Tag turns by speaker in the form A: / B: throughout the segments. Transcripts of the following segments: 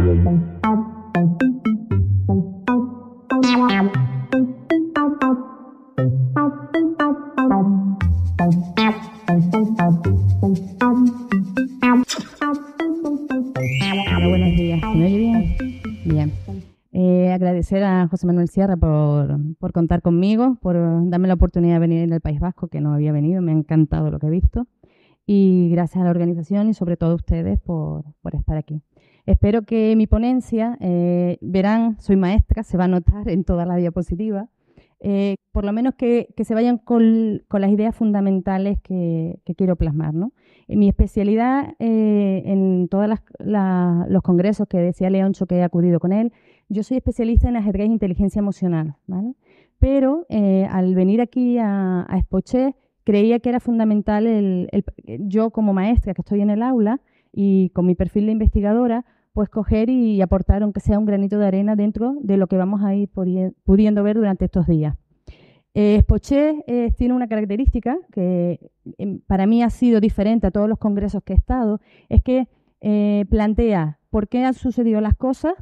A: Hola, buenos días. ¿Me oye bien? Bien. Agradecer a José Manuel Sierra por contar conmigo, por darme la oportunidad de venir al País Vasco, que no había venido. Me ha encantado lo que he visto. Y gracias a la organización y sobre todo a ustedes por estar aquí. Espero que mi ponencia, verán, soy maestra, se va a notar en toda la diapositiva, por lo menos que se vayan con las ideas fundamentales que quiero plasmar, ¿no? Mi especialidad en todos los congresos que decía Leoncho que he acudido con él, yo soy especialista en ajedrez e inteligencia emocional, ¿vale? Pero al venir aquí a Expoché, creía que era fundamental yo como maestra que estoy en el aula y con mi perfil de investigadora, pues coger y aportar, aunque sea un granito de arena dentro de lo que vamos a ir pudiendo ver durante estos días. Expoché tiene una característica que para mí ha sido diferente a todos los congresos que he estado, es que plantea por qué han sucedido las cosas,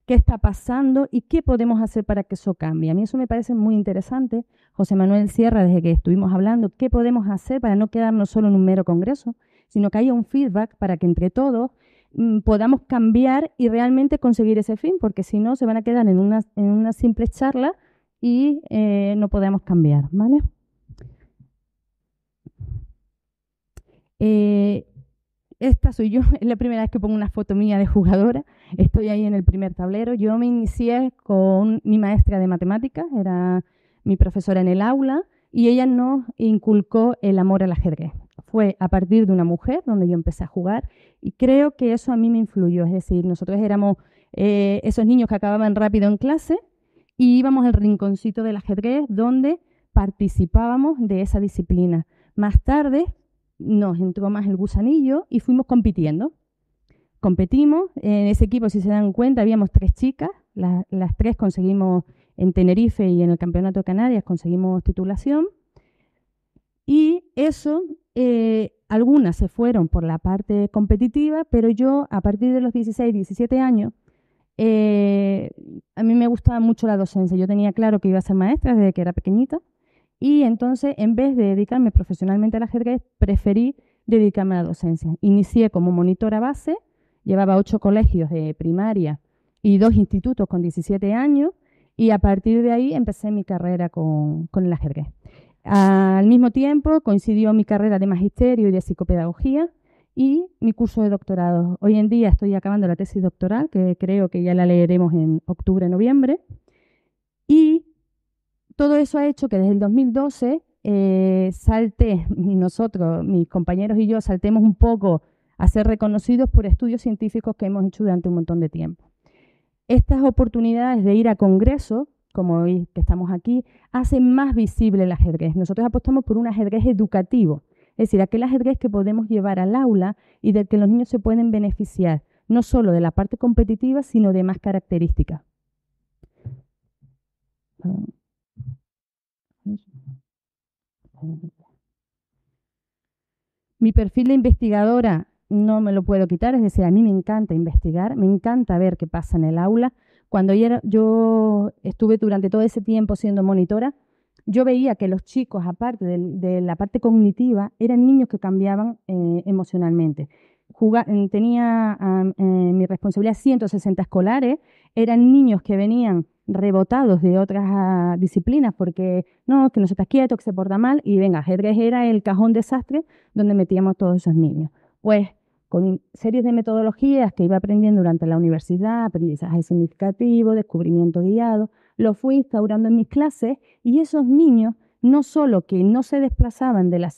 A: qué está pasando y qué podemos hacer para que eso cambie. A mí eso me parece muy interesante. José Manuel Sierra, desde que estuvimos hablando, qué podemos hacer para no quedarnos solo en un mero congreso, sino que haya un feedback para que entre todos podamos cambiar y realmente conseguir ese fin, porque si no se van a quedar en una simple charla y no podemos cambiar, ¿vale? Esta soy yo, es la primera vez que pongo una foto mía de jugadora, estoy ahí en el primer tablero. Yo me inicié con mi maestra de matemáticas, era mi profesora en el aula, y ella nos inculcó el amor al ajedrez. Fue a partir de una mujer donde yo empecé a jugar y creo que eso a mí me influyó, es decir, nosotros éramos esos niños que acababan rápido en clase y íbamos al rinconcito del ajedrez donde participábamos de esa disciplina. Más tarde nos entró más el gusanillo y fuimos compitiendo. Competimos, en ese equipo, si se dan cuenta, habíamos 3 chicas, las 3 conseguimos en Tenerife y en el Campeonato de Canarias, conseguimos titulación. Y eso, algunas se fueron por la parte competitiva, pero yo a partir de los 16, 17 años, a mí me gustaba mucho la docencia. Yo tenía claro que iba a ser maestra desde que era pequeñita. Y entonces, en vez de dedicarme profesionalmente al ajedrez, preferí dedicarme a la docencia. Inicié como monitora base, llevaba 8 colegios de primaria y 2 institutos con 17 años, y a partir de ahí empecé mi carrera con el ajedrez. Al mismo tiempo coincidió mi carrera de magisterio y de psicopedagogía y mi curso de doctorado. Hoy en día estoy acabando la tesis doctoral, que creo que ya la leeremos en octubre, noviembre, y todo eso ha hecho que desde el 2012 nosotros, mis compañeros y yo, saltemos un poco a ser reconocidos por estudios científicos que hemos hecho durante un montón de tiempo. Estas oportunidades de ir a congresos, como hoy que estamos aquí, hacen más visible el ajedrez. Nosotros apostamos por un ajedrez educativo, es decir, aquel ajedrez que podemos llevar al aula y del que los niños se pueden beneficiar, no solo de la parte competitiva, sino de más características. Mi perfil de investigadora no me lo puedo quitar, es decir, a mí me encanta investigar, me encanta ver qué pasa en el aula. Cuando yo estuve durante todo ese tiempo siendo monitora, yo veía que los chicos, aparte de la parte cognitiva, eran niños que cambiaban emocionalmente. Tenía mi responsabilidad 160 escolares, eran niños que venían rebotados de otras disciplinas porque no, que no se está quieto, que se porta mal, y venga, ajedrez era el cajón desastre donde metíamos todos esos niños. Pues con series de metodologías que iba aprendiendo durante la universidad, aprendizaje significativo, descubrimiento guiado, lo fui instaurando en mis clases, y esos niños no solo que no se desplazaban de la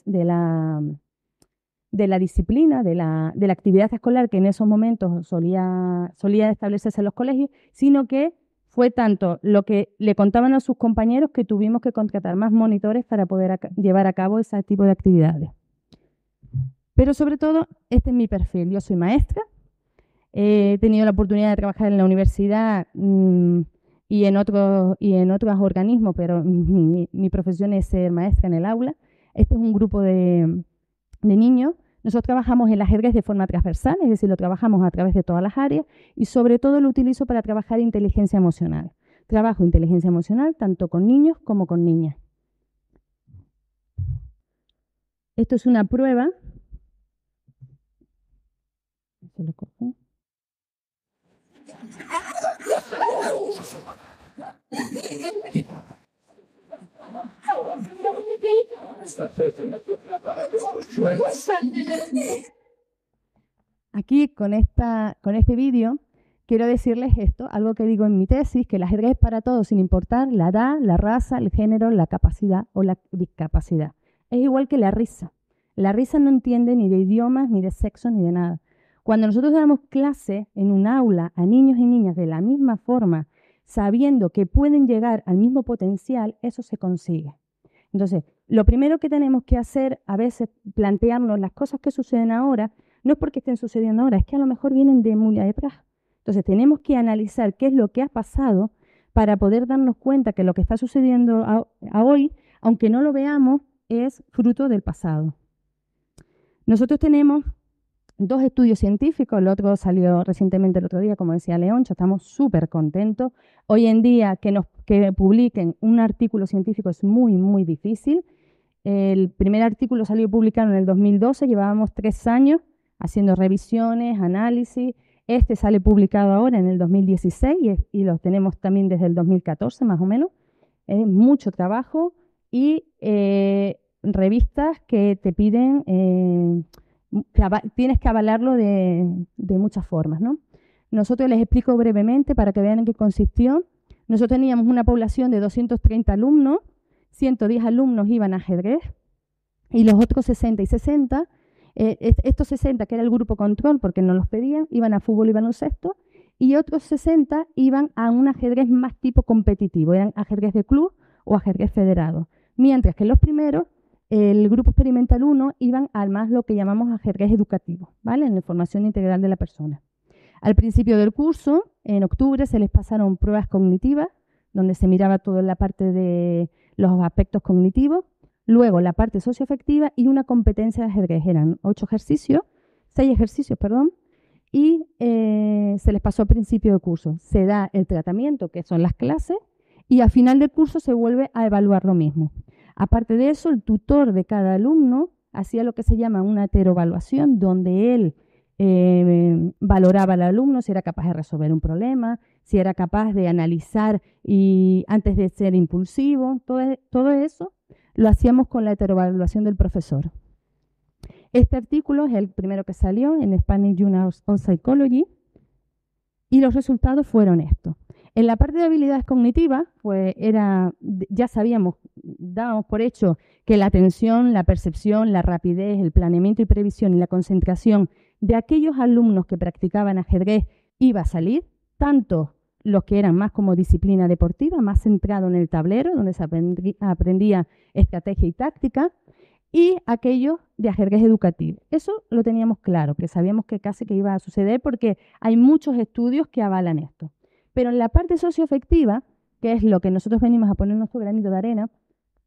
A: disciplina, de la actividad escolar que en esos momentos solía establecerse en los colegios, sino que fue tanto lo que le contaban a sus compañeros que tuvimos que contratar más monitores para poder llevar a cabo ese tipo de actividades. Pero sobre todo, este es mi perfil. Yo soy maestra, he tenido la oportunidad de trabajar en la universidad y en otros organismos, pero mi profesión es ser maestra en el aula. Este es un grupo de niños Nosotros trabajamos el ajedrez de forma transversal, es decir, lo trabajamos a través de todas las áreas y sobre todo lo utilizo para trabajar inteligencia emocional. Trabajo inteligencia emocional tanto con niños como con niñas. Esto es una prueba. Se lo cojo. Aquí con este vídeo quiero decirles esto, algo que digo en mi tesis, que el ajedrez es para todos sin importar la edad, la raza, el género, la capacidad o la discapacidad. Es igual que la risa. La risa no entiende ni de idiomas, ni de sexo, ni de nada. Cuando nosotros damos clase en un aula a niños y niñas de la misma forma, sabiendo que pueden llegar al mismo potencial, eso se consigue. Entonces, lo primero que tenemos que hacer, a veces, plantearnos las cosas que suceden ahora, no es porque estén sucediendo ahora, es que a lo mejor vienen de muy atrás. Entonces, tenemos que analizar qué es lo que ha pasado para poder darnos cuenta que lo que está sucediendo a hoy, aunque no lo veamos, es fruto del pasado. Nosotros tenemos 2 estudios científicos, el otro salió recientemente el otro día, como decía Leoncho, estamos súper contentos. Hoy en día que publiquen un artículo científico es muy, muy difícil. El primer artículo salió publicado en el 2012, llevábamos 3 años haciendo revisiones, análisis. Este sale publicado ahora en el 2016 y los tenemos también desde el 2014 más o menos. Es mucho trabajo y revistas que te piden, tienes que avalarlo de muchas formas, ¿no? Nosotros les explico brevemente para que vean en qué consistió. Nosotros teníamos una población de 230 alumnos, 110 alumnos iban a ajedrez y los otros 60 y 60, estos 60 que era el grupo control porque no los pedían, iban a fútbol y baloncesto y otros 60 iban a un ajedrez más tipo competitivo, eran ajedrez de club o ajedrez federado. Mientras que los primeros, el grupo experimental 1, iban al más lo que llamamos ajedrez educativo, ¿vale? En la formación integral de la persona. Al principio del curso, en octubre, se les pasaron pruebas cognitivas, donde se miraba toda la parte de los aspectos cognitivos, luego la parte socioafectiva y una competencia de ajedrez. Eran 6 ejercicios, y se les pasó al principio del curso. Se da el tratamiento, que son las clases, y al final del curso se vuelve a evaluar lo mismo. Aparte de eso, el tutor de cada alumno hacía lo que se llama una heteroevaluación, donde él valoraba al alumno si era capaz de resolver un problema, si era capaz de analizar y antes de ser impulsivo. Todo eso lo hacíamos con la heteroevaluación del profesor. Este artículo es el primero que salió en Spanish Journals of Psychology y los resultados fueron estos. En la parte de habilidades cognitivas, pues ya sabíamos, dábamos por hecho que la atención, la percepción, la rapidez, el planeamiento y previsión y la concentración de aquellos alumnos que practicaban ajedrez iba a salir, tanto los que eran más como disciplina deportiva, más centrado en el tablero, donde se aprendía estrategia y táctica, y aquellos de ajedrez educativo. Eso lo teníamos claro, que sabíamos que casi que iba a suceder porque hay muchos estudios que avalan esto. Pero en la parte socioafectiva, que es lo que nosotros venimos a poner nuestro granito de arena,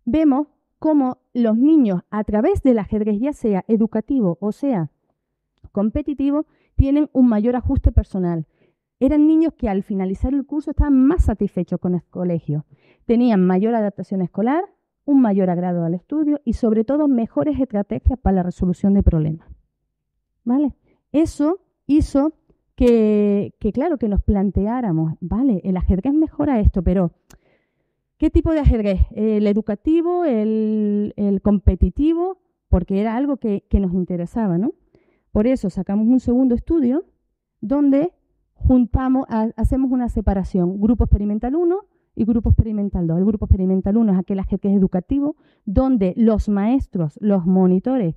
A: vemos cómo los niños, a través del ajedrez, ya sea educativo o sea competitivo, tienen un mayor ajuste personal. Eran niños que al finalizar el curso estaban más satisfechos con el colegio. Tenían mayor adaptación escolar, un mayor agrado al estudio y sobre todo mejores estrategias para la resolución de problemas. ¿Vale? Eso hizo que claro, que nos planteáramos, vale, el ajedrez mejora esto, pero ¿qué tipo de ajedrez? ¿El educativo, el competitivo? Porque era algo que nos interesaba, ¿no? Por eso sacamos un segundo estudio donde hacemos una separación, grupo experimental 1 y grupo experimental 2. El grupo experimental 1 es aquel ajedrez educativo donde los maestros, los monitores,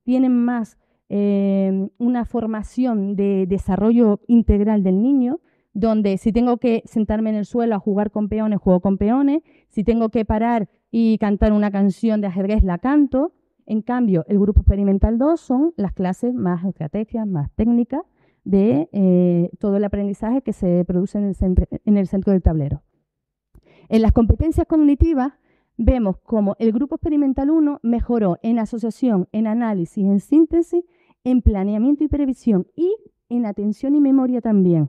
A: tienen más una formación de desarrollo integral del niño, donde si tengo que sentarme en el suelo a jugar con peones, juego con peones, si tengo que parar y cantar una canción de ajedrez, la canto. En cambio, el grupo experimental 2 son las clases más estrategias, más técnicas de todo el aprendizaje que se produce en el centro del tablero. En las competencias cognitivas vemos cómo el grupo experimental 1 mejoró en asociación, en análisis, en síntesis en planeamiento y previsión y en atención y memoria también.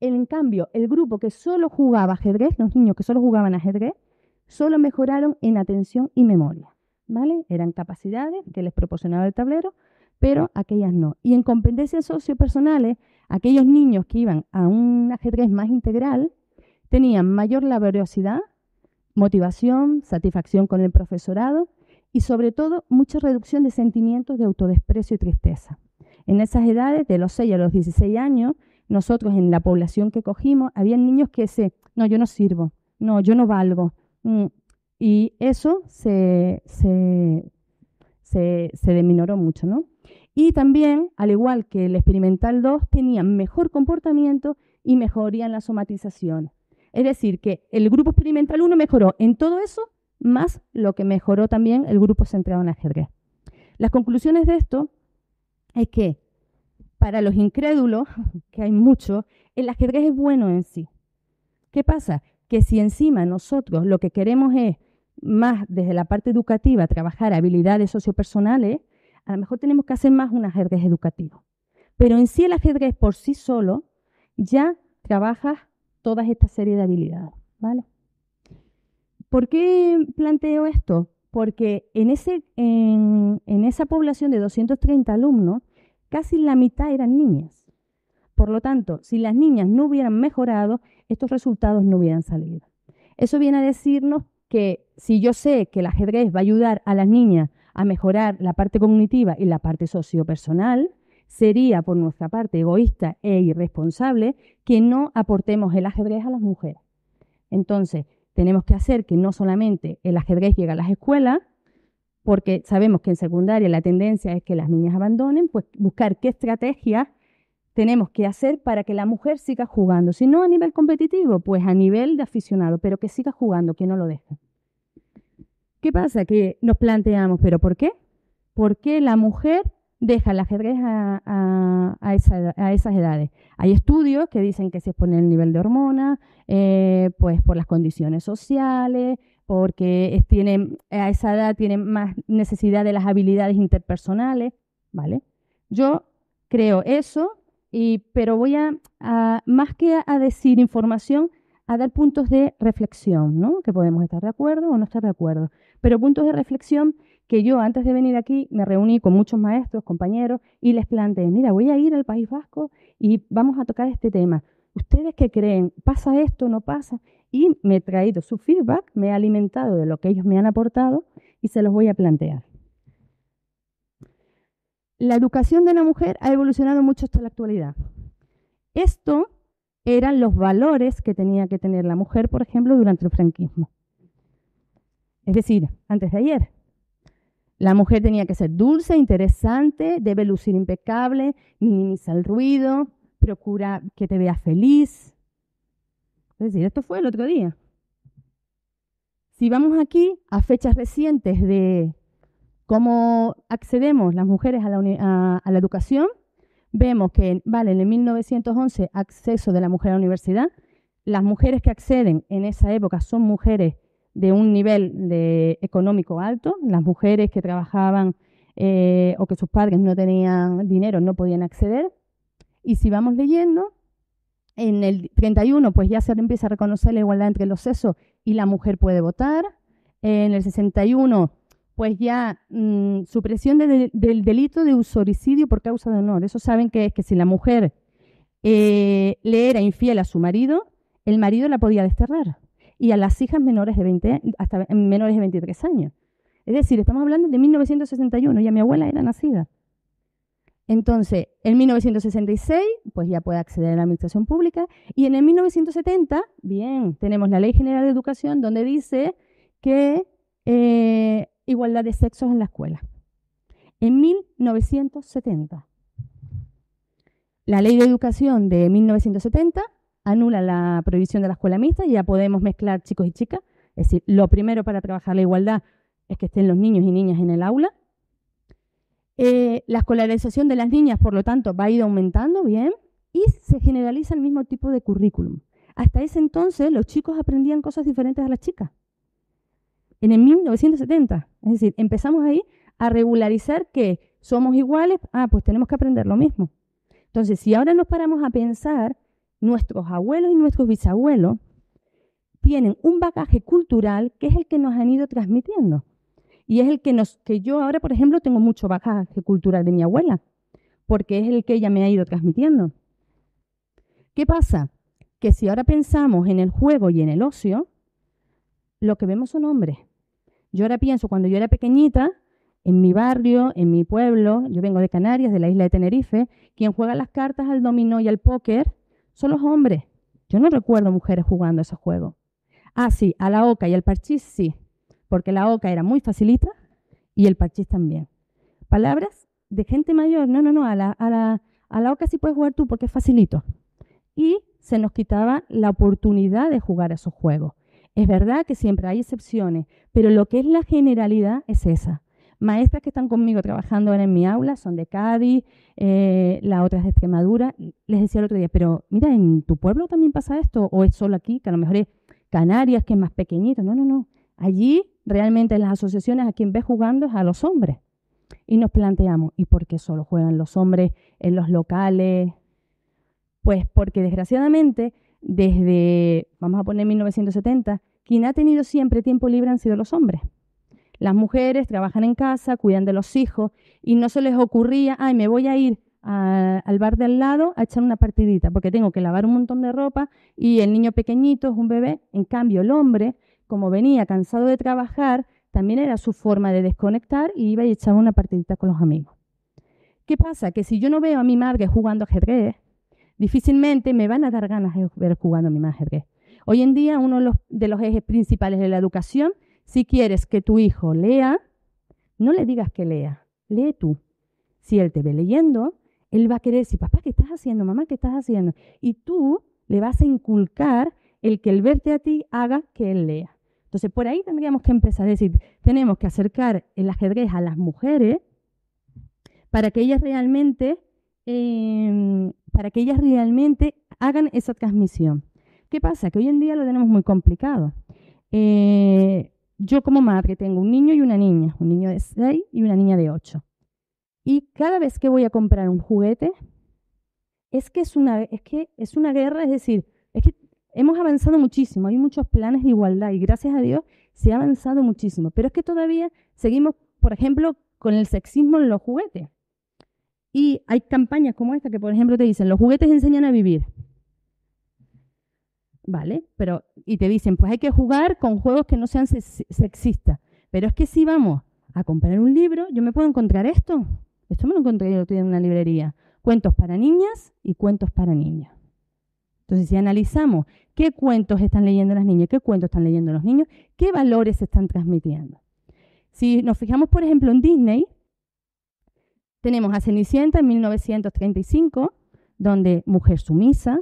A: En cambio, el grupo que solo jugaba ajedrez, los niños que solo jugaban ajedrez, solo mejoraron en atención y memoria, ¿vale? Eran capacidades que les proporcionaba el tablero, pero aquellas no. Y en competencias sociopersonales, aquellos niños que iban a un ajedrez más integral tenían mayor laboriosidad, motivación, satisfacción con el profesorado y sobre todo mucha reducción de sentimientos de autodesprecio y tristeza. En esas edades, de los 6 a los 16 años, nosotros en la población que cogimos, había niños que no, yo no sirvo, no, yo no valgo. Y eso se deminoró mucho, ¿no? Y también, al igual que el experimental 2, tenían mejor comportamiento y mejoría en la somatización. Es decir, que el grupo experimental 1 mejoró en todo eso, más lo que mejoró también el grupo centrado en ajedrez. Las conclusiones de esto es que para los incrédulos, que hay muchos, el ajedrez es bueno en sí. ¿Qué pasa? Que si encima nosotros lo que queremos es más desde la parte educativa trabajar habilidades sociopersonales, a lo mejor tenemos que hacer más un ajedrez educativo. Pero en sí el ajedrez por sí solo ya trabaja toda esta serie de habilidades, ¿vale? ¿Por qué planteo esto? Porque en esa población de 230 alumnos, casi la mitad eran niñas. Por lo tanto, si las niñas no hubieran mejorado, estos resultados no hubieran salido. Eso viene a decirnos que si yo sé que el ajedrez va a ayudar a las niñas a mejorar la parte cognitiva y la parte sociopersonal, sería por nuestra parte egoísta e irresponsable que no aportemos el ajedrez a las mujeres. Entonces, tenemos que hacer que no solamente el ajedrez llegue a las escuelas, porque sabemos que en secundaria la tendencia es que las niñas abandonen, pues buscar qué estrategias tenemos que hacer para que la mujer siga jugando. Si no a nivel competitivo, pues a nivel de aficionado, pero que siga jugando, que no lo deje. ¿Qué pasa? Que nos planteamos, ¿pero por qué? ¿Por qué la mujer deja el ajedrez a esas edades? Hay estudios que dicen que se expone el nivel de hormonas, pues por las condiciones sociales, porque a esa edad tienen más necesidad de las habilidades interpersonales, ¿vale? Yo creo eso, pero voy más que a decir información, a dar puntos de reflexión, ¿no? Que podemos estar de acuerdo o no estar de acuerdo, pero puntos de reflexión que yo antes de venir aquí me reuní con muchos maestros, compañeros, y les planteé, mira, voy a ir al País Vasco y vamos a tocar este tema. ¿Ustedes qué creen? ¿Pasa esto? ¿No pasa? Y me he traído su feedback, me he alimentado de lo que ellos me han aportado y se los voy a plantear. La educación de la mujer ha evolucionado mucho hasta la actualidad. Esto eran los valores que tenía que tener la mujer, por ejemplo, durante el franquismo. Es decir, antes de ayer. La mujer tenía que ser dulce, interesante, debe lucir impecable, minimiza el ruido, procura que te veas feliz. Es decir, esto fue el otro día. Si vamos aquí a fechas recientes de cómo accedemos las mujeres a la educación, vemos que, vale, en el 1911, acceso de la mujer a la universidad. Las mujeres que acceden en esa época son mujeres de un nivel económico alto. Las mujeres que trabajaban o que sus padres no tenían dinero no podían acceder. Y si vamos leyendo, en el 31 pues ya se empieza a reconocer la igualdad entre los sexos y la mujer puede votar. En el 61 pues ya supresión del delito de usoricidio por causa de honor. Eso saben que es que si la mujer le era infiel a su marido, el marido la podía desterrar. Y a las hijas menores de hasta menores de 23 años. Es decir, estamos hablando de 1961, ya mi abuela era nacida. Entonces, en 1966, pues ya puede acceder a la administración pública. Y en el 1970, bien, tenemos la Ley General de Educación donde dice que igualdad de sexos en la escuela. En 1970. La Ley de Educación de 1970 anula la prohibición de la escuela mixta y ya podemos mezclar chicos y chicas. Es decir, lo primero para trabajar la igualdad es que estén los niños y niñas en el aula. La escolarización de las niñas, por lo tanto, va a ir aumentando, bien, y se generaliza el mismo tipo de currículum. Hasta ese entonces, los chicos aprendían cosas diferentes a las chicas. En el 1970, es decir, empezamos ahí a regularizar que somos iguales, pues tenemos que aprender lo mismo. Entonces, si ahora nos paramos a pensar, nuestros abuelos y nuestros bisabuelos tienen un bagaje cultural que es el que nos han ido transmitiendo. Y es el que yo ahora, por ejemplo, tengo mucho bagaje cultural de mi abuela, porque es el que ella me ha ido transmitiendo. ¿Qué pasa? Que si ahora pensamos en el juego y en el ocio, lo que vemos son hombres. Yo ahora pienso, cuando yo era pequeñita, en mi barrio, en mi pueblo, yo vengo de Canarias, de la isla de Tenerife, quien juega las cartas, al dominó y al póker son los hombres. Yo no recuerdo mujeres jugando ese juego. Sí, a la oca y al parchís sí, porque la oca era muy facilita y el parchís también. Palabras de gente mayor, no, a la oca sí puedes jugar tú porque es facilito. Y se nos quitaba la oportunidad de jugar a esos juegos. Es verdad que siempre hay excepciones, pero lo que es la generalidad es esa. Maestras que están conmigo trabajando ahora en mi aula son de Cádiz, la otra es de Extremadura. Les decía el otro día, pero mira, ¿en tu pueblo también pasa esto? ¿O es solo aquí, que a lo mejor es Canarias, que es más pequeñito? No. Allí realmente en las asociaciones a quien ves jugando es a los hombres. Y nos planteamos, ¿y por qué solo juegan los hombres en los locales? Pues porque desgraciadamente desde, vamos a poner 1970, quien ha tenido siempre tiempo libre han sido los hombres. Las mujeres trabajan en casa, cuidan de los hijos y no se les ocurría, me voy a ir al bar de al lado a echar una partidita porque tengo que lavar un montón de ropa y el niño pequeñito es un bebé. En cambio, el hombre, como venía cansado de trabajar, también era su forma de desconectar y iba y echaba una partidita con los amigos. ¿Qué pasa? Que si yo no veo a mi madre jugando ajedrez, difícilmente me van a dar ganas de ver jugando a mi ajedrez. Hoy en día, uno de los ejes principales de la educación, si quieres que tu hijo lea, no le digas que lea, lee tú. Si él te ve leyendo, él va a querer decir, papá, ¿qué estás haciendo? Mamá, ¿qué estás haciendo? Y tú le vas a inculcar el que el verte a ti haga que él lea. Entonces, por ahí tendríamos que empezar a decir, tenemos que acercar el ajedrez a las mujeres para que ellas realmente hagan esa transmisión. ¿Qué pasa? Que hoy en día lo tenemos muy complicado. Yo como madre tengo un niño y una niña, un niño de 6 y una niña de 8. Y cada vez que voy a comprar un juguete, es que es una guerra, es decir, es que hemos avanzado muchísimo, hay muchos planes de igualdad y gracias a Dios se ha avanzado muchísimo. Pero es que todavía seguimos, por ejemplo, con el sexismo en los juguetes. Y hay campañas como esta que, por ejemplo, te dicen, los juguetes enseñan a vivir. ¿Vale? Y te dicen, pues hay que jugar con juegos que no sean sexistas. Pero es que si vamos a comprar un libro, yo me puedo encontrar esto. Esto me lo encontré yo en una librería. Cuentos para niñas y cuentos para niños. Entonces, si analizamos qué cuentos están leyendo las niñas, qué cuentos están leyendo los niños, qué valores se están transmitiendo. Si nos fijamos, por ejemplo, en Disney, tenemos a Cenicienta en 1935, donde mujer sumisa,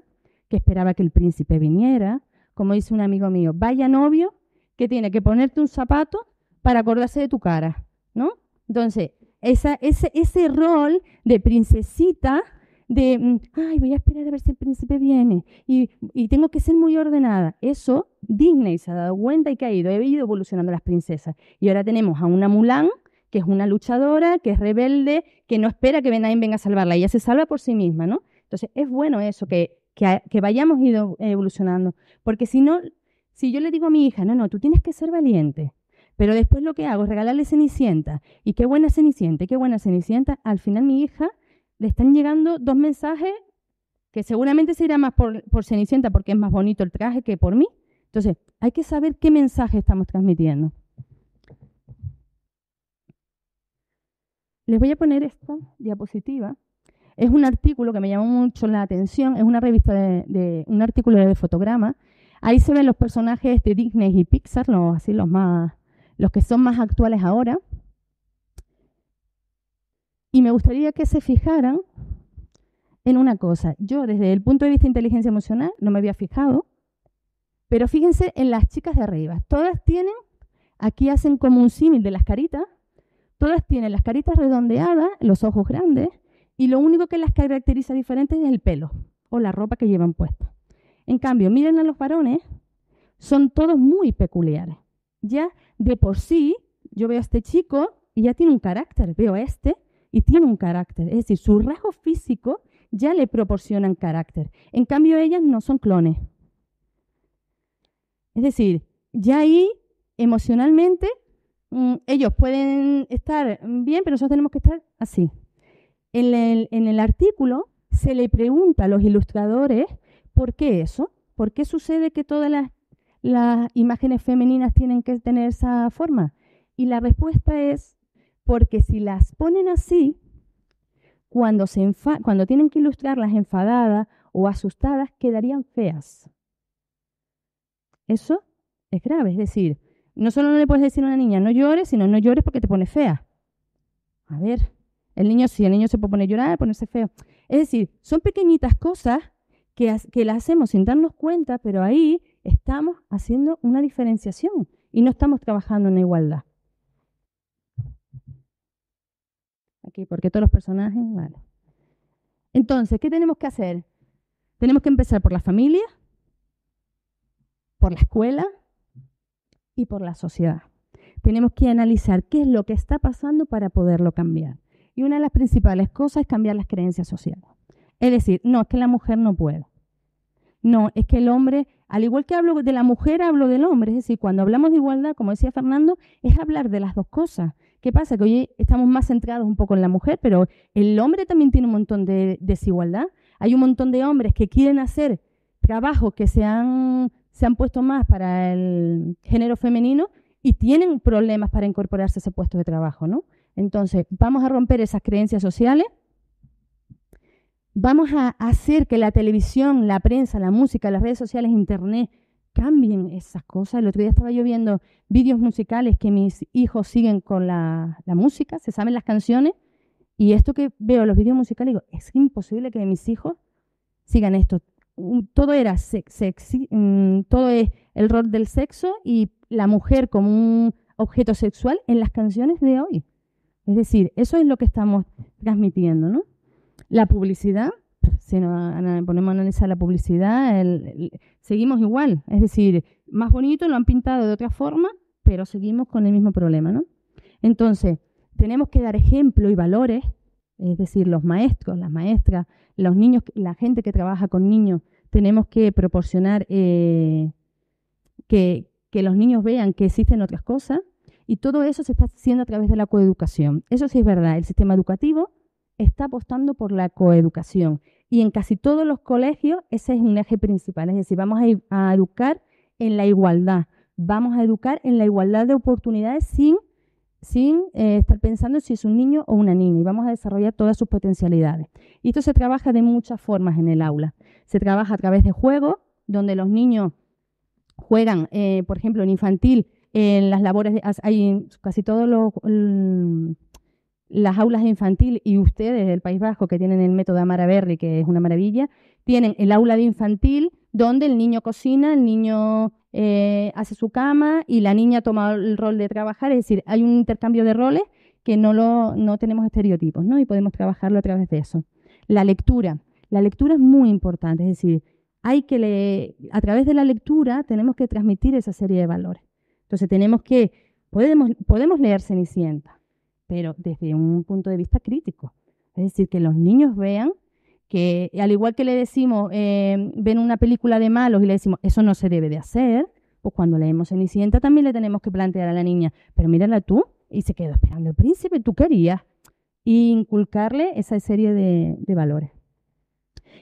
A: que esperaba que el príncipe viniera. Como dice un amigo mío, vaya novio que tiene que ponerte un zapato para acordarse de tu cara, ¿no? Entonces, ese rol de princesita, de, voy a esperar a ver si el príncipe viene y tengo que ser muy ordenada. Eso Disney se ha dado cuenta y que ha ido evolucionando las princesas. Y ahora tenemos a una Mulan, que es una luchadora, que es rebelde, que no espera que nadie venga a salvarla. Ella se salva por sí misma, ¿no? Entonces, es bueno eso, que vayamos ido evolucionando. Porque si no, si yo le digo a mi hija, no, tú tienes que ser valiente, pero después lo que hago es regalarle Cenicienta, y qué buena Cenicienta, al final mi hija le están llegando 2 mensajes que seguramente se irá más por Cenicienta porque es más bonito el traje que por mí. Entonces, hay que saber qué mensaje estamos transmitiendo. Les voy a poner esta diapositiva. Es un artículo que me llamó mucho la atención, es una revista un artículo de fotograma. Ahí se ven los personajes de Disney y Pixar, los que son más actuales ahora. Y me gustaría que se fijaran en una cosa. Yo, desde el punto de vista de inteligencia emocional, no me había fijado, pero fíjense en las chicas de arriba. Todas tienen, aquí hacen como un símil de las caritas, todas tienen las caritas redondeadas, los ojos grandes, y lo único que las caracteriza diferentes es el pelo o la ropa que llevan puesta. En cambio, miren a los varones, son todos muy peculiares. Ya de por sí, yo veo a este chico y ya tiene un carácter, veo a este y tiene un carácter. Es decir, sus rasgos físicos ya le proporcionan carácter. En cambio, ellas no son clones. Es decir, ya ahí emocionalmente ellos pueden estar bien, pero nosotros tenemos que estar así. En el artículo se le pregunta a los ilustradores por qué eso, por qué sucede que todas las imágenes femeninas tienen que tener esa forma. Y la respuesta es porque si las ponen así, cuando tienen que ilustrarlas enfadadas o asustadas, quedarían feas. Eso es grave, es decir, no solo no le puedes decir a una niña no llores, sino no llores porque te pones fea. A ver, el niño se puede poner a llorar, ponerse feo. Es decir, son pequeñitas cosas que las hacemos sin darnos cuenta, pero ahí estamos haciendo una diferenciación y no estamos trabajando en la igualdad. Aquí, porque todos los personajes, vale. Entonces, ¿qué tenemos que hacer? Tenemos que empezar por la familia, por la escuela y por la sociedad. Tenemos que analizar qué es lo que está pasando para poderlo cambiar. Y una de las principales cosas es cambiar las creencias sociales. Es decir, no, es que la mujer no puede. No, es que el hombre, al igual que hablo de la mujer, hablo del hombre. Es decir, cuando hablamos de igualdad, como decía Fernando, es hablar de las dos cosas. ¿Qué pasa? Que hoy estamos más centrados un poco en la mujer, pero el hombre también tiene un montón de desigualdad. Hay un montón de hombres que quieren hacer trabajos que se han puesto más para el género femenino y tienen problemas para incorporarse a ese puesto de trabajo, ¿no? Entonces, vamos a romper esas creencias sociales, vamos a hacer que la televisión, la prensa, la música, las redes sociales, internet, cambien esas cosas. El otro día estaba yo viendo vídeos musicales que mis hijos siguen con la música, se saben las canciones, y esto que veo en los vídeos musicales, digo, es imposible que mis hijos sigan esto. Todo era todo es el rol del sexo y la mujer como un objeto sexual en las canciones de hoy. Es decir, eso es lo que estamos transmitiendo, ¿no? La publicidad, si nos ponemos a analizar la publicidad, seguimos igual. Es decir, más bonito, lo han pintado de otra forma, pero seguimos con el mismo problema, ¿no? Entonces, tenemos que dar ejemplo y valores, es decir, los maestros, las maestras, los niños, la gente que trabaja con niños, tenemos que proporcionar que los niños vean que existen otras cosas, y todo eso se está haciendo a través de la coeducación. Eso sí es verdad, el sistema educativo está apostando por la coeducación, y en casi todos los colegios ese es un eje principal, es decir, vamos a educar en la igualdad, vamos a educar en la igualdad de oportunidades sin estar pensando si es un niño o una niña, y vamos a desarrollar todas sus potencialidades. Y esto se trabaja de muchas formas en el aula. Se trabaja a través de juegos, donde los niños juegan, por ejemplo, en infantil, en las labores, hay casi todos las aulas de infantil, y ustedes del País Vasco, que tienen el método Amara Berri, que es una maravilla, tienen el aula de infantil, donde el niño cocina, el niño hace su cama y la niña toma el rol de trabajar. Es decir, hay un intercambio de roles que no tenemos estereotipos, ¿no? Y podemos trabajarlo a través de eso. La lectura es muy importante, es decir, a través de la lectura tenemos que transmitir esa serie de valores. Entonces podemos leer Cenicienta, pero desde un punto de vista crítico. Es decir, que los niños vean que, al igual que le decimos, ven una película de malos y le decimos, eso no se debe de hacer, pues cuando leemos Cenicienta también le tenemos que plantear a la niña, pero mírala tú, y se quedó esperando el príncipe, tú querías, y inculcarle esa serie de valores.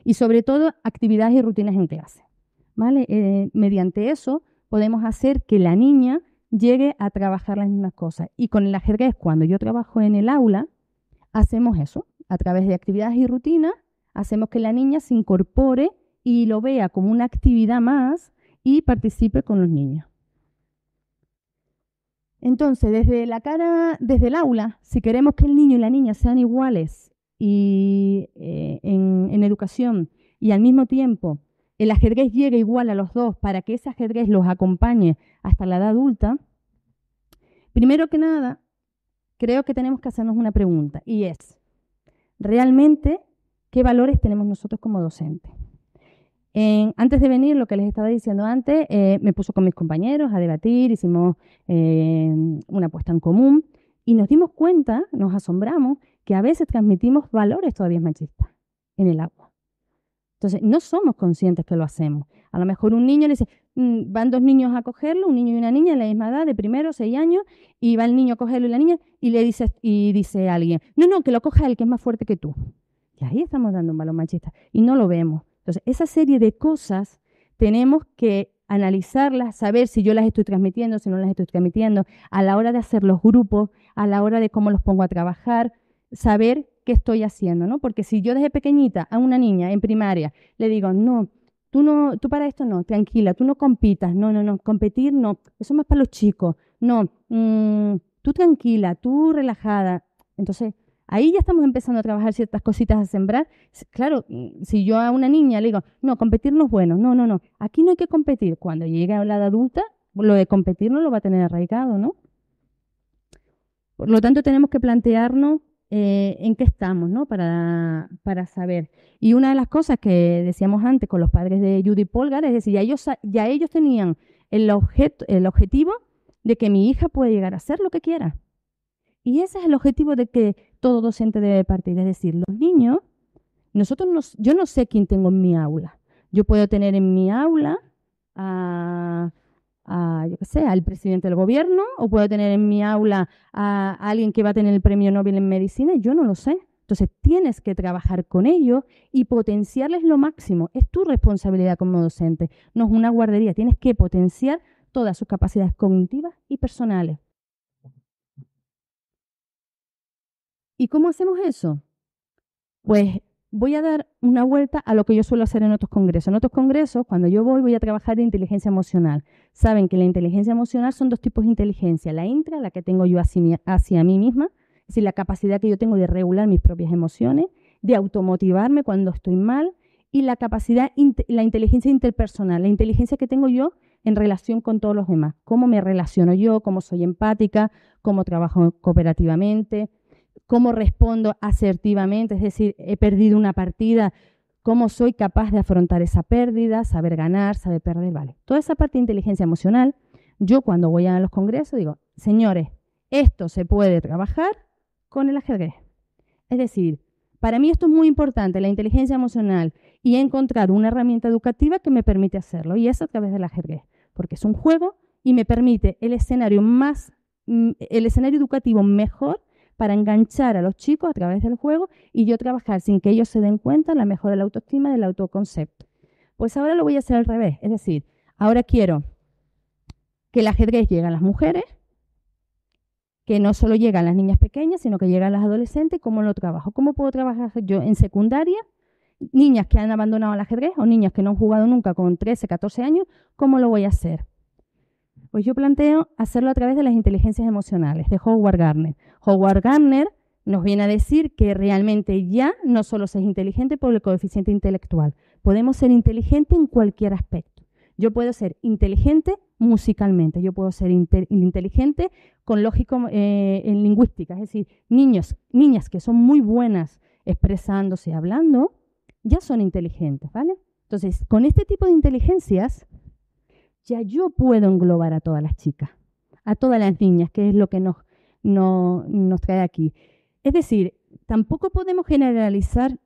A: Y sobre todo, actividades y rutinas en clase, ¿vale? Mediante eso podemos hacer que la niña llegue a trabajar las mismas cosas. Y con el ajedrez, cuando yo trabajo en el aula, hacemos eso. A través de actividades y rutinas, hacemos que la niña se incorpore y lo vea como una actividad más y participe con los niños. Entonces, desde el aula, si queremos que el niño y la niña sean iguales y, en educación, y al mismo tiempo el ajedrez llegue igual a los dos para que ese ajedrez los acompañe hasta la edad adulta, primero que nada, creo que tenemos que hacernos una pregunta, y es, ¿realmente qué valores tenemos nosotros como docentes? Antes de venir, lo que les estaba diciendo antes, me puso con mis compañeros a debatir, hicimos una apuesta en común y nos dimos cuenta, nos asombramos, que a veces transmitimos valores todavía machistas en el agua. Entonces, no somos conscientes que lo hacemos. A lo mejor un niño le dice, van dos niños a cogerlo, un niño y una niña de la misma edad, de primero, 6 años, y va el niño a cogerlo y la niña, y dice a alguien, no, que lo coja él, que es más fuerte que tú. Y ahí estamos dando un valor machista, y no lo vemos. Entonces, esa serie de cosas tenemos que analizarlas, saber si yo las estoy transmitiendo, si no las estoy transmitiendo, a la hora de hacer los grupos, a la hora de cómo los pongo a trabajar, saber qué estoy haciendo, ¿no? Porque si yo desde pequeñita a una niña en primaria le digo, no, tú para esto no, tranquila, tú no compitas, no, competir no, eso es más para los chicos, no, tú tranquila, tú relajada. Entonces, ahí ya estamos empezando a trabajar ciertas cositas a sembrar. Claro, si yo a una niña le digo, no, competir no es bueno, no, aquí no hay que competir. Cuando llegue a la edad adulta, lo de competir no lo va a tener arraigado, ¿no? Por lo tanto, tenemos que plantearnos en qué estamos, ¿no? Para saber. Y una de las cosas que decíamos antes con los padres de Judith Polgar, es decir, ya ellos tenían el objetivo de que mi hija puede llegar a hacer lo que quiera. Y ese es el objetivo de que todo docente debe partir. Es decir, los niños, yo no sé quién tengo en mi aula. Yo puedo tener en mi aula yo qué sé, al presidente del gobierno, o puedo tener en mi aula a alguien que va a tener el premio Nobel en medicina, yo no lo sé. Entonces tienes que trabajar con ellos y potenciarles lo máximo. Es tu responsabilidad como docente, no es una guardería. Tienes que potenciar todas sus capacidades cognitivas y personales. ¿Y cómo hacemos eso? Pues voy a dar una vuelta a lo que yo suelo hacer en otros congresos. En otros congresos, cuando yo voy a trabajar de inteligencia emocional. Saben que la inteligencia emocional son dos tipos de inteligencia. La intra, la que tengo yo hacia mí misma, es decir, la capacidad que yo tengo de regular mis propias emociones, de automotivarme cuando estoy mal, y la inteligencia interpersonal, la inteligencia que tengo yo en relación con todos los demás. Cómo me relaciono yo, cómo soy empática, cómo trabajo cooperativamente, cómo respondo asertivamente, es decir, he perdido una partida, cómo soy capaz de afrontar esa pérdida, saber ganar, saber perder, vale. Toda esa parte de inteligencia emocional, yo cuando voy a los congresos digo, señores, esto se puede trabajar con el ajedrez. Es decir, para mí esto es muy importante, la inteligencia emocional, y he encontrado una herramienta educativa que me permite hacerlo, y es a través del ajedrez, porque es un juego y me permite el escenario educativo mejor para enganchar a los chicos a través del juego y yo trabajar sin que ellos se den cuenta la mejora de la autoestima y del autoconcepto. Pues ahora lo voy a hacer al revés, es decir, ahora quiero que el ajedrez llegue a las mujeres, que no solo llega a las niñas pequeñas, sino que llega a las adolescentes. ¿Cómo lo trabajo? ¿Cómo puedo trabajar yo en secundaria? Niñas que han abandonado el ajedrez o niñas que no han jugado nunca con 13, 14 años, ¿cómo lo voy a hacer? Pues yo planteo hacerlo a través de las inteligencias emocionales, de Howard Gardner. Howard Gardner nos viene a decir que realmente ya no solo se es inteligente por el coeficiente intelectual, podemos ser inteligentes en cualquier aspecto. Yo puedo ser inteligente musicalmente, yo puedo ser inteligente con lógico en lingüística, es decir, niñas que son muy buenas expresándose, hablando, ya son inteligentes, ¿vale? Entonces, con este tipo de inteligencias, ya yo puedo englobar a todas las chicas, a todas las niñas, que es lo que nos trae aquí. Es decir, tampoco podemos generalizar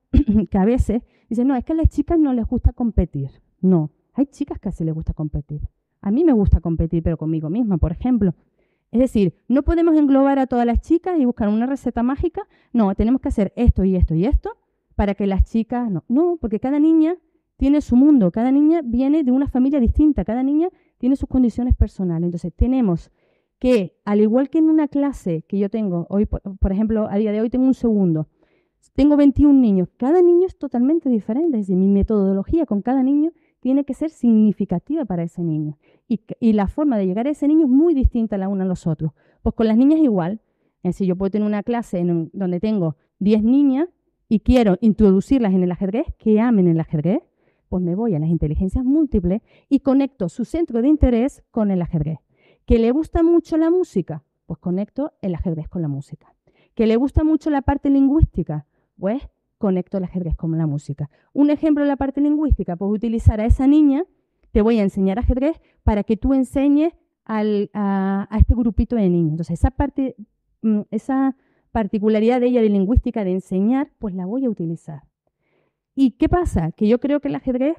A: que a veces dicen, no, es que a las chicas no les gusta competir. No, hay chicas que así les gusta competir. A mí me gusta competir, pero conmigo misma, por ejemplo. Es decir, no podemos englobar a todas las chicas y buscar una receta mágica. No, tenemos que hacer esto y esto y esto para que las chicas... No, porque cada niña tiene su mundo, cada niña viene de una familia distinta, cada niña tiene sus condiciones personales. Entonces tenemos que, al igual que en una clase que yo tengo, hoy, por ejemplo, a día de hoy tengo un segundo, tengo 21 niños, cada niño es totalmente diferente, es decir, mi metodología con cada niño tiene que ser significativa para ese niño. Y la forma de llegar a ese niño es muy distinta la una a los otros. Pues con las niñas igual, es decir, yo puedo tener una clase donde tengo 10 niñas y quiero introducirlas en el ajedrez, que amen el ajedrez, pues me voy a las inteligencias múltiples y conecto su centro de interés con el ajedrez. ¿Que le gusta mucho la música? Pues conecto el ajedrez con la música. ¿Que le gusta mucho la parte lingüística? Pues conecto el ajedrez con la música. Un ejemplo de la parte lingüística, pues utilizar a esa niña, te voy a enseñar ajedrez para que tú enseñes a este grupito de niños. Entonces, esa particularidad de ella de lingüística de enseñar, pues la voy a utilizar. ¿Y qué pasa? Que yo creo que el ajedrez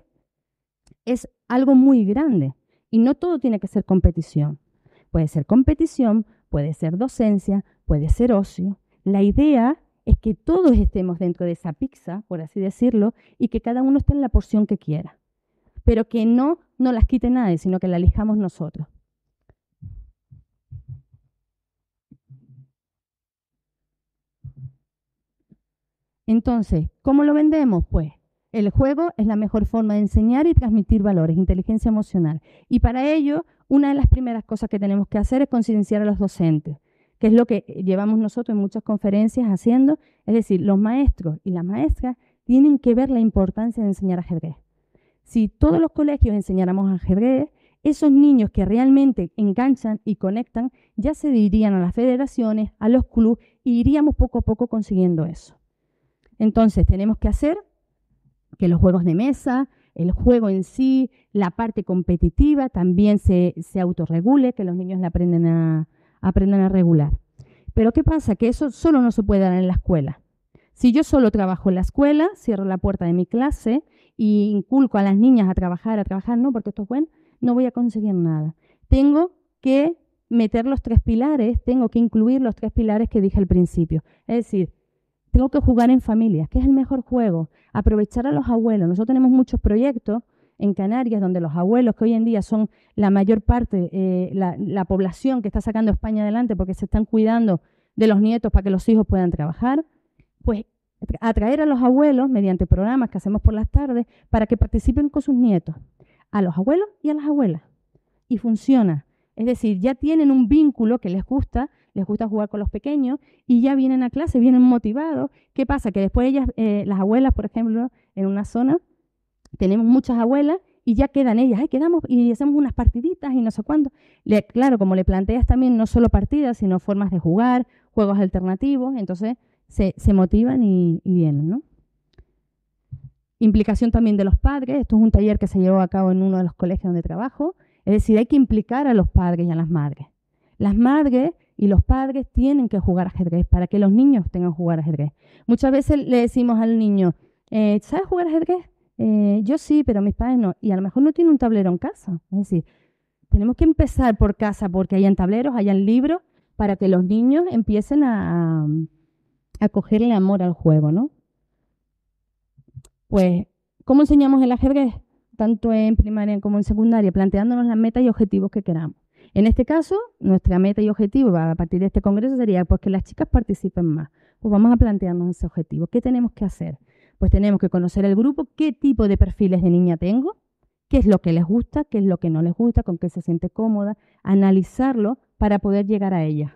A: es algo muy grande y no todo tiene que ser competición. Puede ser competición, puede ser docencia, puede ser ocio. La idea es que todos estemos dentro de esa pizza, por así decirlo, y que cada uno esté en la porción que quiera, pero que no nos las quite nadie, sino que la elijamos nosotros. Entonces, ¿cómo lo vendemos? Pues el juego es la mejor forma de enseñar y transmitir valores, inteligencia emocional. Y para ello, una de las primeras cosas que tenemos que hacer es concienciar a los docentes, que es lo que llevamos nosotros en muchas conferencias haciendo. Es decir, los maestros y las maestras tienen que ver la importancia de enseñar ajedrez. Si todos los colegios enseñáramos ajedrez, esos niños que realmente enganchan y conectan ya se irían a las federaciones, a los clubes, y iríamos poco a poco consiguiendo eso. Entonces, tenemos que hacer que los juegos de mesa, el juego en sí, la parte competitiva también se autorregule, que los niños aprendan a regular. Pero ¿qué pasa? Que eso solo no se puede dar en la escuela. Si yo solo trabajo en la escuela, cierro la puerta de mi clase y inculco a las niñas a trabajar, no, porque esto es bueno, no voy a conseguir nada. Tengo que meter los 3 pilares, tengo que incluir los 3 pilares que dije al principio. Es decir, tengo que jugar en familia, que es el mejor juego. Aprovechar a los abuelos. Nosotros tenemos muchos proyectos en Canarias donde los abuelos, que hoy en día son la mayor parte, la población que está sacando España adelante porque se están cuidando de los nietos para que los hijos puedan trabajar, pues atraer a los abuelos mediante programas que hacemos por las tardes para que participen con sus nietos, a los abuelos y a las abuelas. Y funciona. Es decir, ya tienen un vínculo que les gusta jugar con los pequeños y ya vienen a clase, vienen motivados. ¿Qué pasa? Que después ellas, las abuelas, por ejemplo, en una zona, tenemos muchas abuelas y ya quedan ellas, quedamos y hacemos unas partiditas y no sé cuánto. Claro, como le planteas también no solo partidas, sino formas de jugar, juegos alternativos, entonces se motivan y vienen, ¿no? Implicación también de los padres. Esto es un taller que se llevó a cabo en uno de los colegios donde trabajo. Es decir, hay que implicar a los padres y a las madres. Las madres y los padres tienen que jugar ajedrez para que los niños tengan que jugar ajedrez. Muchas veces le decimos al niño, ¿sabes jugar ajedrez? Yo sí, pero mis padres no. Y a lo mejor no tiene un tablero en casa. Es decir, tenemos que empezar por casa porque hayan tableros, hayan libros, para que los niños empiecen a cogerle amor al juego, ¿no? Pues, ¿cómo enseñamos el ajedrez? Tanto en primaria como en secundaria, planteándonos las metas y objetivos que queramos. En este caso, nuestra meta y objetivo a partir de este congreso sería pues, que las chicas participen más. Pues vamos a plantearnos ese objetivo. ¿Qué tenemos que hacer? Pues tenemos que conocer el grupo, qué tipo de perfiles de niña tengo, qué es lo que les gusta, qué es lo que no les gusta, con qué se siente cómoda, analizarlo para poder llegar a ellas.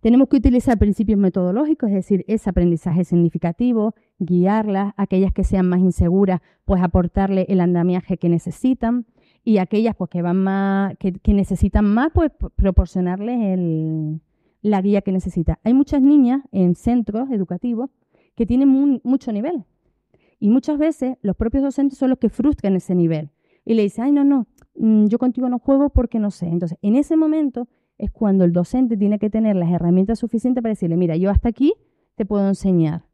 A: Tenemos que utilizar principios metodológicos, es decir, ese aprendizaje significativo, guiarlas, aquellas que sean más inseguras, pues aportarle el andamiaje que necesitan, y aquellas pues, que van más, que necesitan más, pues proporcionarles la guía que necesitan. Hay muchas niñas en centros educativos que tienen mucho nivel, y muchas veces los propios docentes son los que frustran ese nivel, y le dicen, ay, no, yo contigo no juego porque no sé. Entonces, en ese momento es cuando el docente tiene que tener las herramientas suficientes para decirle, mira, yo hasta aquí te puedo enseñar.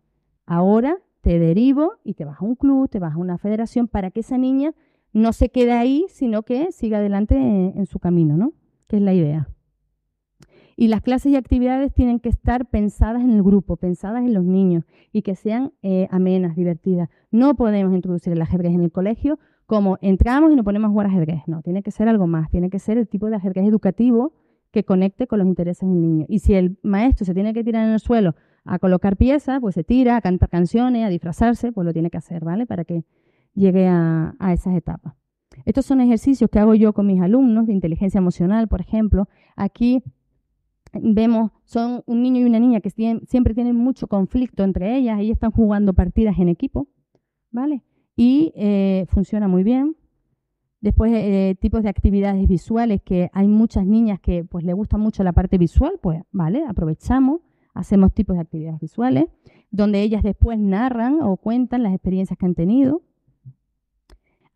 A: Ahora te derivo y te vas a un club, te vas a una federación para que esa niña no se quede ahí, sino que siga adelante en su camino, ¿no? Que es la idea. Y las clases y actividades tienen que estar pensadas en el grupo, pensadas en los niños y que sean amenas, divertidas. No podemos introducir el ajedrez en el colegio como entramos y nos ponemos a jugar ajedrez. No, tiene que ser algo más, tiene que ser el tipo de ajedrez educativo que conecte con los intereses del niño. Y si el maestro se tiene que tirar en el suelo a colocar piezas, pues se tira, a cantar canciones, a disfrazarse, pues lo tiene que hacer, ¿vale? Para que llegue a esas etapas. Estos son ejercicios que hago yo con mis alumnos de inteligencia emocional, por ejemplo. Aquí vemos, son un niño y una niña que siempre tienen mucho conflicto entre ellas. Ellas están jugando partidas en equipo, ¿vale? Y funciona muy bien. Después, tipos de actividades visuales, que hay muchas niñas que pues les gusta mucho la parte visual, pues vale, aprovechamos, hacemos tipos de actividades visuales, donde ellas después narran o cuentan las experiencias que han tenido.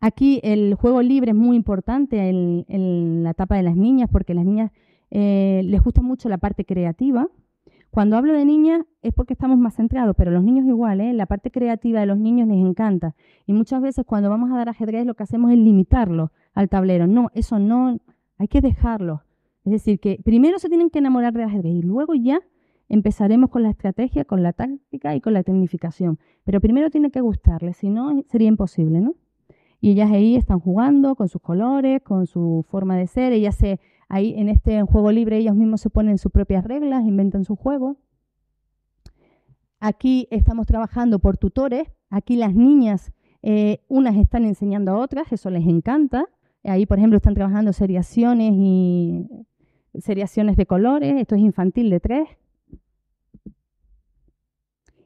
A: Aquí el juego libre es muy importante en la etapa de las niñas, porque a las niñas les gusta mucho la parte creativa. Cuando hablo de niñas es porque estamos más centrados, pero los niños igual, ¿eh? La parte creativa de los niños les encanta. Y muchas veces cuando vamos a dar ajedrez lo que hacemos es limitarlo al tablero. No, eso no, hay que dejarlo. Es decir, que primero se tienen que enamorar de ajedrez y luego ya empezaremos con la estrategia, con la táctica y con la tecnificación. Pero primero tiene que gustarles, si no sería imposible, ¿no? Y ellas ahí están jugando con sus colores, con su forma de ser. Ahí en este juego libre ellos mismos se ponen sus propias reglas, inventan sus juegos. Aquí estamos trabajando por tutores. Aquí las niñas, unas están enseñando a otras, eso les encanta. Ahí, por ejemplo, están trabajando seriaciones de colores. Esto es infantil de 3.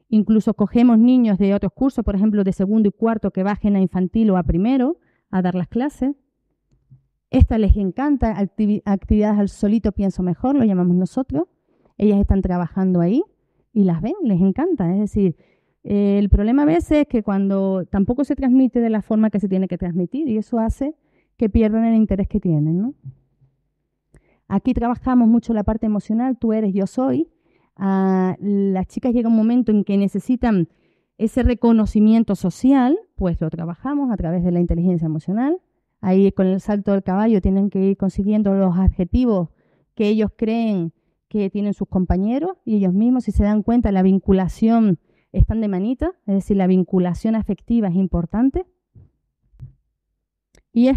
A: Incluso cogemos niños de otros cursos, por ejemplo, de segundo y cuarto, que bajen a infantil o a primero a dar las clases. Esta les encanta, actividades al solito pienso mejor, lo llamamos nosotros. Ellas están trabajando ahí y las ven, les encanta. Es decir, el problema a veces es que cuando tampoco se transmite de la forma que se tiene que transmitir y eso hace que pierdan el interés que tienen, ¿no? Aquí trabajamos mucho la parte emocional, tú eres, yo soy. Las chicas llega un momento en que necesitan ese reconocimiento social, pues lo trabajamos a través de la inteligencia emocional. Ahí con el salto del caballo tienen que ir consiguiendo los adjetivos que ellos creen que tienen sus compañeros y ellos mismos, si se dan cuenta, la vinculación están de manita, es decir, la vinculación afectiva es importante. Y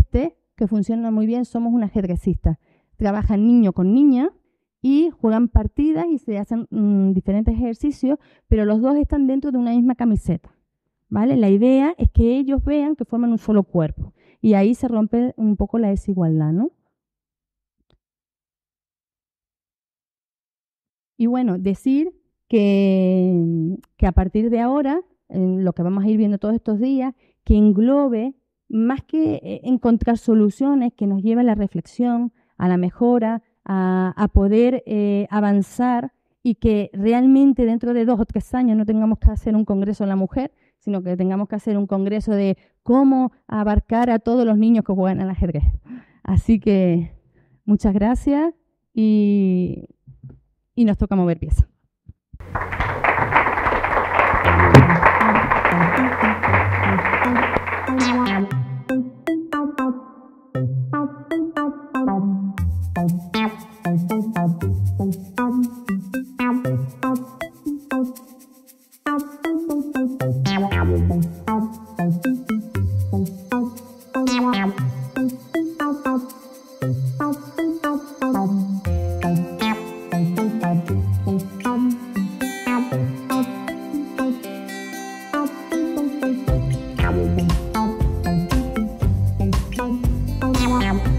A: que funciona muy bien, somos un ajedrecista. Trabajan niño con niña y juegan partidas y se hacen diferentes ejercicios, pero los dos están dentro de una misma camiseta, ¿vale? La idea es que ellos vean que forman un solo cuerpo y ahí se rompe un poco la desigualdad, ¿no? Y bueno, decir que a partir de ahora, en lo que vamos a ir viendo todos estos días, que englobe, más que encontrar soluciones, que nos lleve a la reflexión, a la mejora, a poder avanzar y que realmente dentro de 2 o 3 años no tengamos que hacer un congreso de la mujer, sino que tengamos que hacer un congreso de cómo abarcar a todos los niños que juegan al ajedrez. Así que muchas gracias y nos toca mover piezas.
B: Wow.